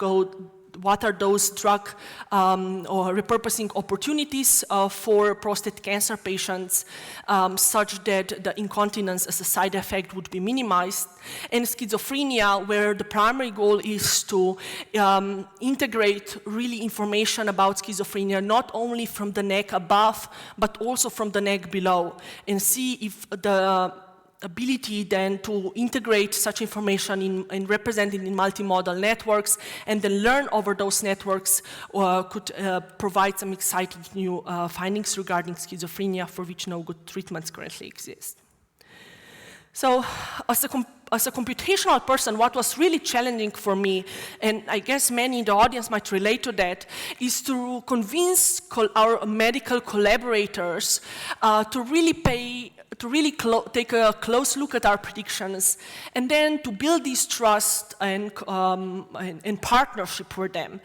those drug or repurposing opportunities for prostate cancer patients such that the incontinence as a side effect would be minimized, and schizophrenia, where the primary goal is to integrate really information about schizophrenia not only from the neck above but also from the neck below, and see if the ability then to integrate such information and represent it in multimodal networks and then learn over those networks could provide some exciting new findings regarding schizophrenia for which no good treatments currently exist. So as a computational person, what was really challenging for me, and I guess many in the audience might relate to that, is to convince our medical collaborators to really take a close look at our predictions, and then to build this trust and partnership with them.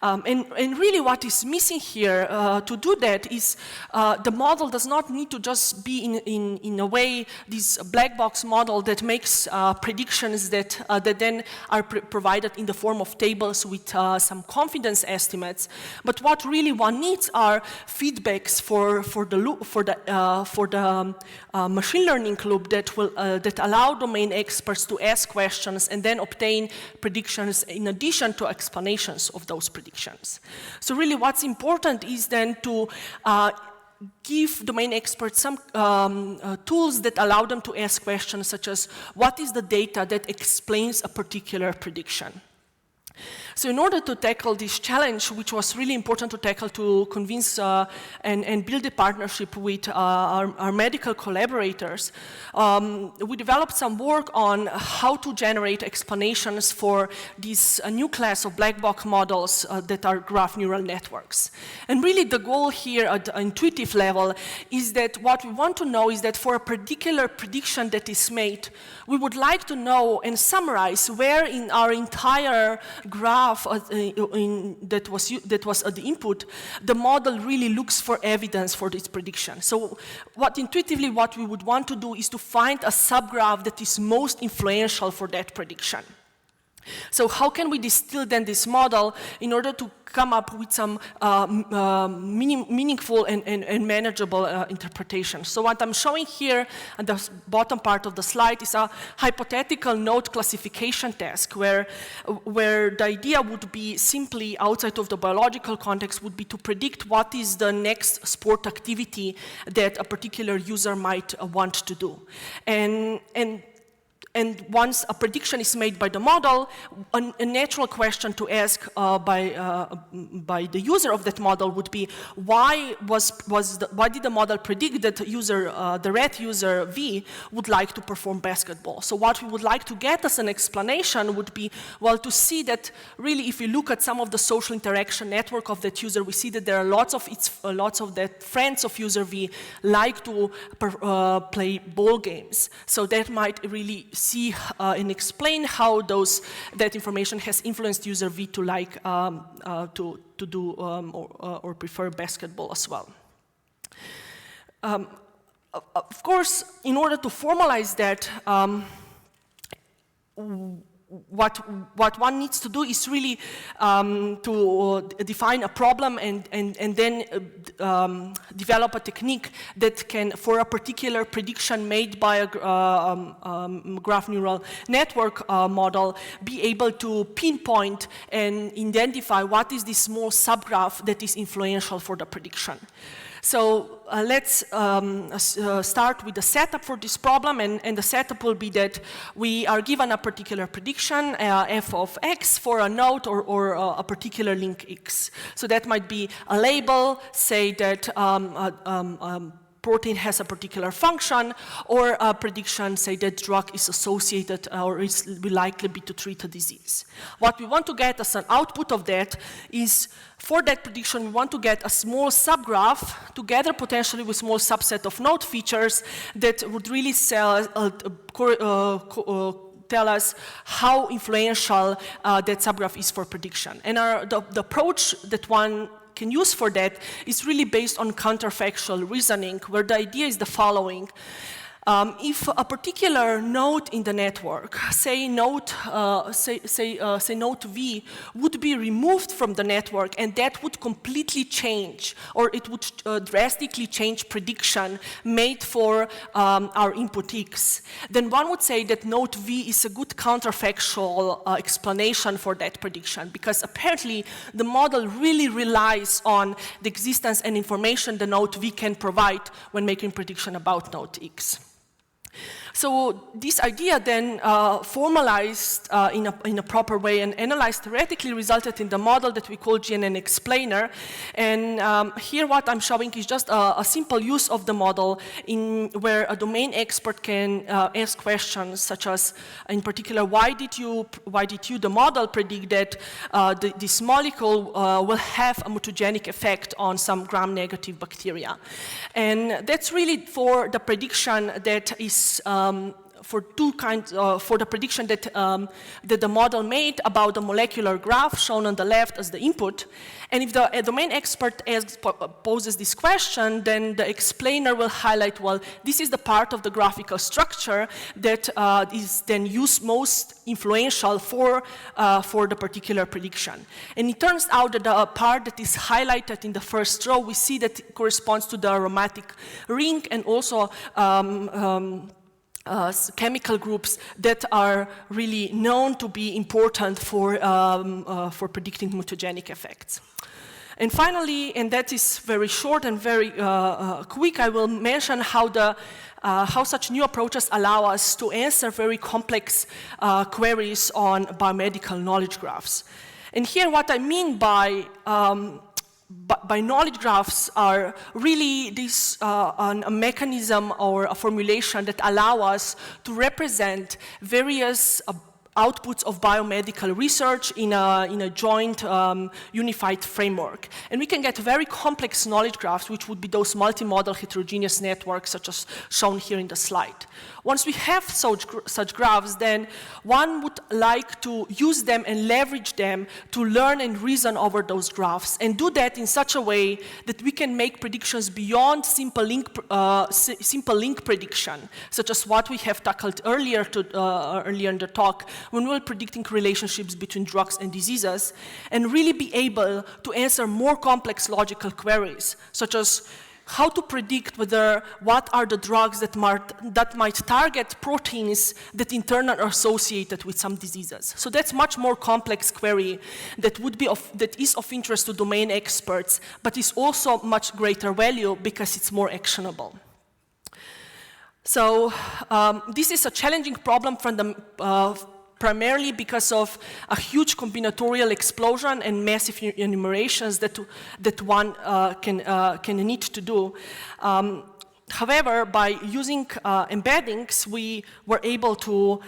And really what is missing here to do that is the model does not need to just be in a way this black box model that makes predictions that then are provided in the form of tables with some confidence estimates. But what really one needs are feedbacks for the machine learning loop that allow domain experts to ask questions and then obtain predictions in addition to explanations of those predictions. So really what's important is then to give domain experts some tools that allow them to ask questions such as, what is the data that explains a particular prediction? So in order to tackle this challenge, which was really important to tackle to convince and build a partnership with our medical collaborators, we developed some work on how to generate explanations for this new class of black box models that are graph neural networks. And really the goal here at the intuitive level is that what we want to know is that for a particular prediction that is made, we would like to know and summarize where in our entire graph that was at the input, the model really looks for evidence for this prediction. So intuitively what we would want to do is to find a subgraph that is most influential for that prediction. So how can we distill then this model in order to come up with some meaningful and manageable interpretation? So what I'm showing here at the bottom part of the slide is a hypothetical node classification task where the idea would be simply outside of the biological context would be to predict what is the next sport activity that a particular user might want to do. And once a prediction is made by the model, a natural question to ask by the user of that model would be, why did the model predict that the red user V would like to perform basketball? So what we would like to get as an explanation would be, well, to see that really if we look at some of the social interaction network of that user, we see that there are lots of that friends of user V like to play ball games. So that might really see and explain how that information has influenced user V to like to do or prefer basketball as well. Of course, in order to formalize that, what one needs to do is really to define a problem and then develop a technique that can, for a particular prediction made by a graph neural network model, be able to pinpoint and identify what is the small subgraph that is influential for the prediction. So let's start with the setup for this problem, and the setup will be that we are given a particular prediction, f of x, for a node or a particular link x. So that might be a label, say that protein has a particular function, or a prediction, say that drug is associated or will likely be to treat a disease. What we want to get as an output of that is, for that prediction, we want to get a small subgraph together potentially with small subset of node features that would really tell us how influential that subgraph is for prediction. And the approach that one can use for that is really based on counterfactual reasoning, where the idea is the following. If a particular node in the network, say node V, would be removed from the network, and that would completely change, or it would drastically change prediction made for our input X, then one would say that node V is a good counterfactual explanation for that prediction, because apparently the model really relies on the existence and information the node V can provide when making prediction about node X. So this idea then formalized in a proper way and analyzed theoretically resulted in the model that we call GNN explainer. And here what I'm showing is just a simple use of the model where a domain expert can ask questions such as, in particular, why did you, the model, predict that this molecule will have a mutagenic effect on some gram-negative bacteria? And that's really for the prediction that is for the prediction that, that the model made about the molecular graph shown on the left as the input. And if the domain expert poses this question, then the explainer will highlight, well, this is the part of the graphical structure that is then used most influential for the particular prediction. And it turns out that the part that is highlighted in the first row, we see that it corresponds to the aromatic ring and also chemical groups that are really known to be important for predicting mutagenic effects. And finally, and that is very short and very quick, I will mention how such new approaches allow us to answer very complex queries on biomedical knowledge graphs. And here what I mean by knowledge graphs are really this a mechanism or a formulation that allow us to represent various outputs of biomedical research in a joint unified framework. And we can get very complex knowledge graphs, which would be those multimodal heterogeneous networks such as shown here in the slide. Once we have such graphs, then one would like to use them and leverage them to learn and reason over those graphs, and do that in such a way that we can make predictions beyond simple link prediction, such as what we have tackled earlier in the talk, when we were predicting relationships between drugs and diseases, and really be able to answer more complex logical queries, such as how to predict what are the drugs that might target proteins that in turn are associated with some diseases. So that's much more complex query that is of interest to domain experts, but is also much greater value because it's more actionable. So this is a challenging problem from the primarily because of a huge combinatorial explosion and massive enumerations that one can need to do. However, by using embeddings, we were able to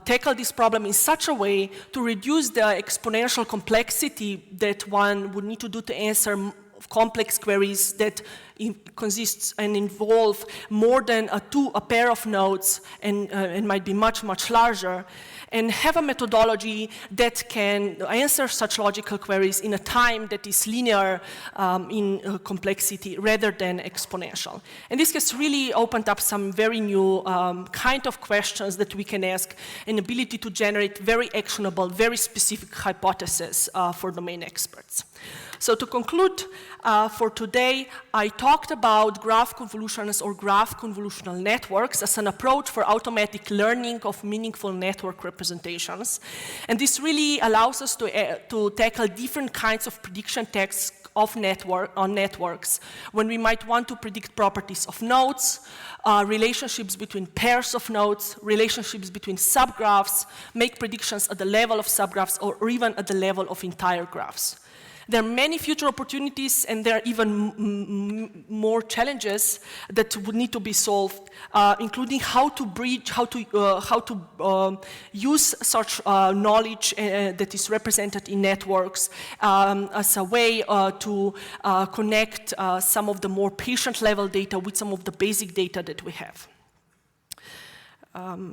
tackle this problem in such a way to reduce the exponential complexity that one would need to do to answer complex queries that consists and involve more than a pair of nodes and might be much, much larger, and have a methodology that can answer such logical queries in a time that is linear in complexity rather than exponential. And this has really opened up some very new kind of questions that we can ask, an ability to generate very actionable, very specific hypotheses for domain experts. So to conclude for today, I talked about graph convolutions or graph convolutional networks as an approach for automatic learning of meaningful network representations. And this really allows us to tackle different kinds of prediction texts of networks when we might want to predict properties of nodes, relationships between pairs of nodes, relationships between subgraphs, make predictions at the level of subgraphs or even at the level of entire graphs. There are many future opportunities, and there are even more challenges that would need to be solved, including how to bridge, how to use such knowledge that is represented in networks as a way to connect some of the more patient-level data with some of the basic data that we have.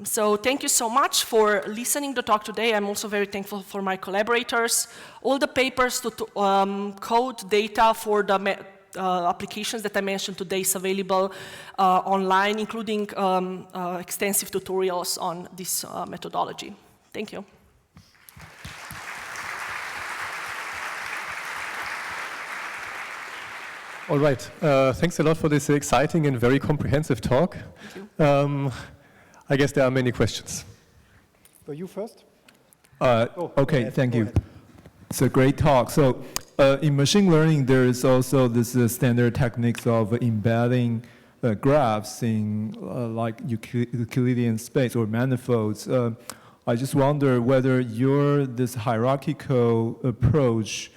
So thank you so much for listening to the talk today. I'm also very thankful for my collaborators. All the papers to code data for the applications that I mentioned today is available online, including extensive tutorials on this methodology. Thank you. All right. Thanks a lot for this exciting and very comprehensive talk. Thank you. I guess there are many questions. Were you first? Okay, thank you. It's a great talk. So in machine learning, there is also this standard techniques of embedding graphs in like Euclidean space or manifolds. I just wonder whether this hierarchical approach,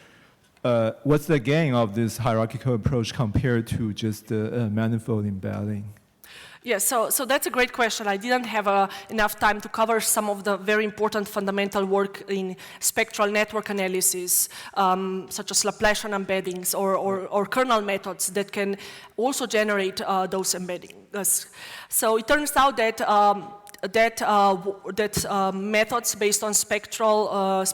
what's the gain of this hierarchical approach compared to just manifold embedding? Yes, so that's a great question. I didn't have enough time to cover some of the very important fundamental work in spectral network analysis, such as Laplacian embeddings or kernel methods that can also generate those embeddings. So it turns out that methods based on spectral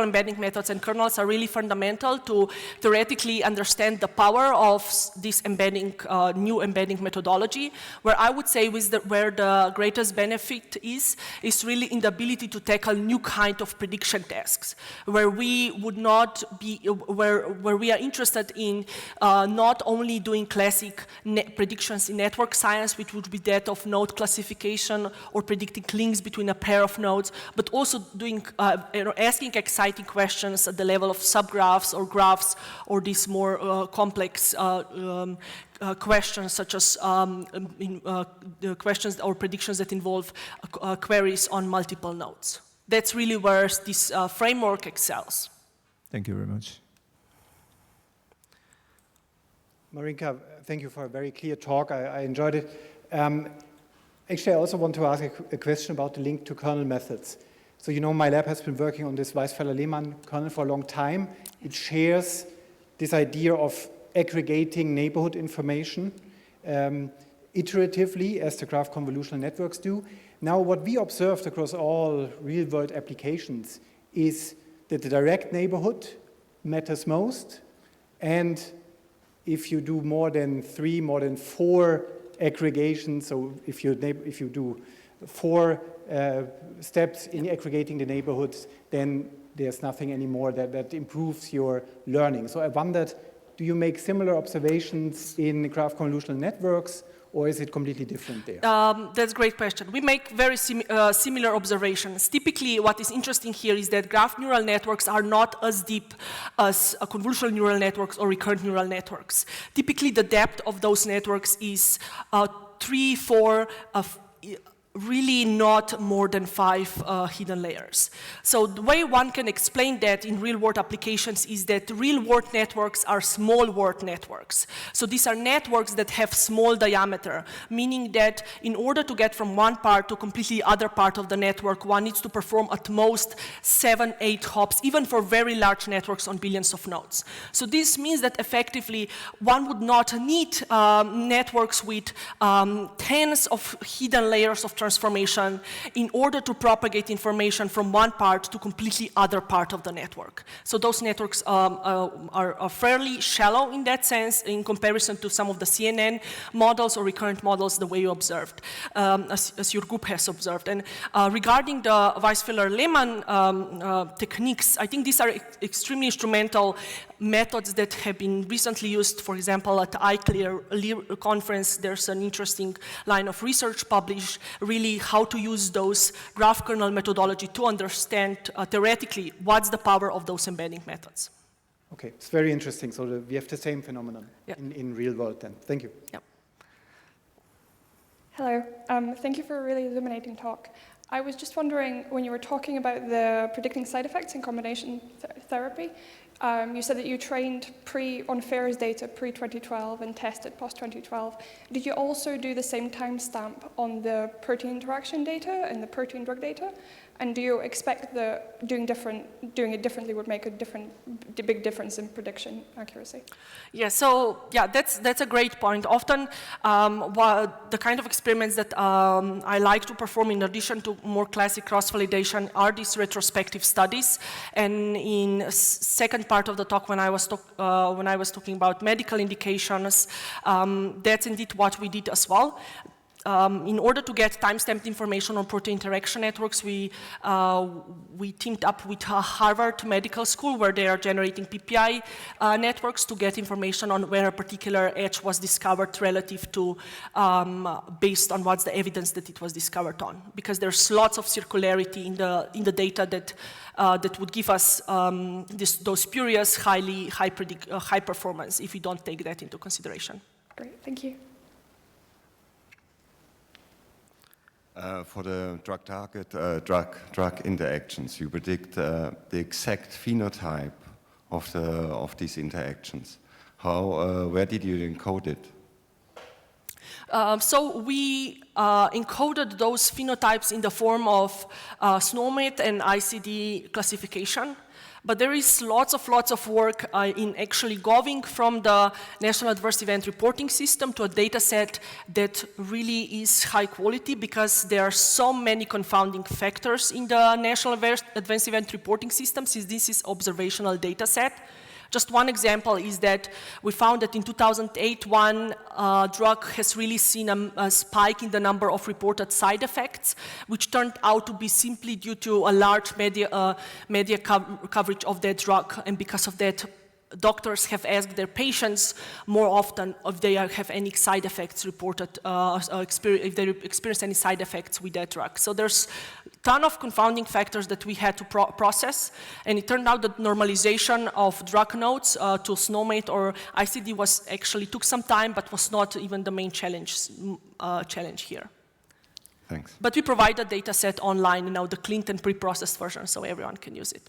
embedding methods and kernels are really fundamental to theoretically understand the power of this new embedding methodology. Where I would say where the greatest benefit is really in the ability to tackle new kind of prediction tasks, where we would not be, where we are interested in not only doing classic predictions in network science, which would be that of node classification or predicting links between a pair of nodes, but also doing, asking exciting questions at the level of subgraphs or graphs, or these more complex questions such as questions or predictions that involve queries on multiple nodes. That's really where this framework excels. Thank you very much. Marinka, thank you for a very clear talk. I enjoyed it. Actually, I also want to ask a question about the link to kernel methods. So you know my lab has been working on this Weisfeller-Lehmann kernel for a long time. It shares this idea of aggregating neighborhood information iteratively, as the graph convolutional networks do. Now, what we observed across all real-world applications is that the direct neighborhood matters most, and if you do more than 3, more than 4 aggregations, so if you do 4 steps in aggregating the neighborhoods, then there's nothing anymore that improves your learning. So I wondered, do you make similar observations in graph convolutional networks, or is it completely different there? That's a great question. We make very similar observations. Typically, what is interesting here is that graph neural networks are not as deep as convolutional neural networks or recurrent neural networks. Typically, the depth of those networks is 3, 4, really not more than 5 hidden layers. So the way one can explain that in real-world applications is that real-world networks are small-world networks. So these are networks that have small diameter, meaning that in order to get from one part to completely other part of the network, one needs to perform at most 7, 8 hops, even for very large networks on billions of nodes. So this means that effectively one would not need networks with tens of hidden layers of transformation in order to propagate information from one part to completely other part of the network. So those networks are fairly shallow in that sense in comparison to some of the CNN models or recurrent models the way you observed, as your group has observed. And regarding the Weisfeller-Lehmann techniques, I think these are extremely instrumental methods that have been recently used. For example, at the ICLR conference, there's an interesting line of research published, really how to use those graph kernel methodology to understand theoretically what's the power of those embedding methods. Okay, it's very interesting. So we have the same phenomenon in real world then. Thank you. Yep. Hello, thank you for a really illuminating talk. I was just wondering, when you were talking about the predicting side effects in combination therapy, you said that you trained on FAIR's data pre-2012 and tested post-2012. Did you also do the same timestamp on the protein interaction data and the protein drug data? And do you expect doing it differently would make a big difference in prediction accuracy? Yeah, so that's a great point. Often, the kind of experiments that I like to perform in addition to more classic cross-validation are these retrospective studies. And in second part of the talk, when I was talking about medical indications, that's indeed what we did as well. In order to get time-stamped information on protein interaction networks, we teamed up with Harvard Medical School, where they are generating PPI networks to get information on where a particular edge was discovered relative to, based on what's the evidence that it was discovered on. Because there's lots of circularity in the data that would give us those spurious, high performance if we don't take that into consideration. Great, thank you. For the drug interactions, you predict the exact phenotype of these interactions. Where did you encode it? So we encoded those phenotypes in the form of SNOMED and ICD classification. But there is lots of work in actually going from the National Adverse Event Reporting System to a data set that really is high quality, because there are so many confounding factors in the National Adverse Event Reporting System, since this is observational data set. Just one example is that we found that in 2008, one drug has really seen a spike in the number of reported side effects, which turned out to be simply due to a large media coverage of that drug. And because of that, doctors have asked their patients more often if they have any side effects reported, if they experience any side effects with that drug. So there's a ton of confounding factors that we had to process, and it turned out that normalization of drug notes to SNOMED or ICD actually took some time, but was not even the main challenge here. Thanks. But we provide a data set online, the cleaned and pre-processed version, so everyone can use it.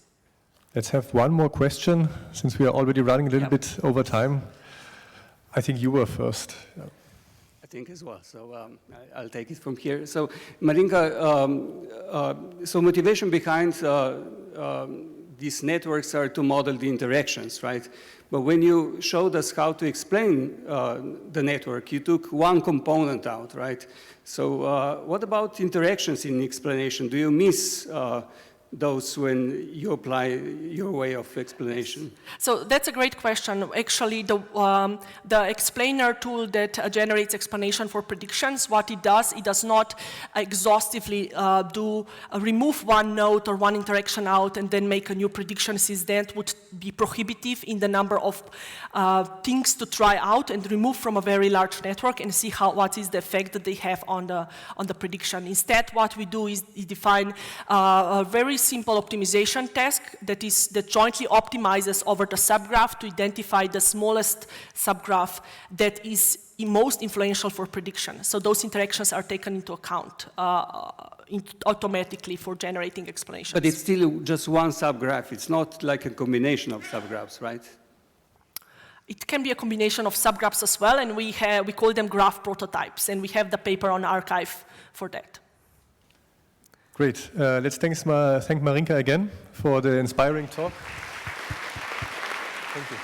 Let's have one more question, since we are already running a little bit over time. I think you were first. Yeah. I think as well, so I'll take it from here. So Marinka, so motivation behind these networks are to model the interactions, right? But when you showed us how to explain the network, you took one component out, right? So what about interactions in explanation? Do you miss those when you apply your way of explanation? So that's a great question. Actually, the explainer tool that generates explanation for predictions, what it does not exhaustively remove one node or one interaction out and then make a new prediction, since that would be prohibitive in the number of things to try out and remove from a very large network and see what is the effect that they have on the prediction. Instead, what we do is define a very simple optimization task that jointly optimizes over the subgraph to identify the smallest subgraph that is most influential for prediction. So those interactions are taken into account automatically for generating explanations. But it's still just one subgraph. It's not like a combination of subgraphs, right? It can be a combination of subgraphs as well, and we call them graph prototypes, and we have the paper on archive for that. Great. Let's thank Marinka again for the inspiring talk. Thank you.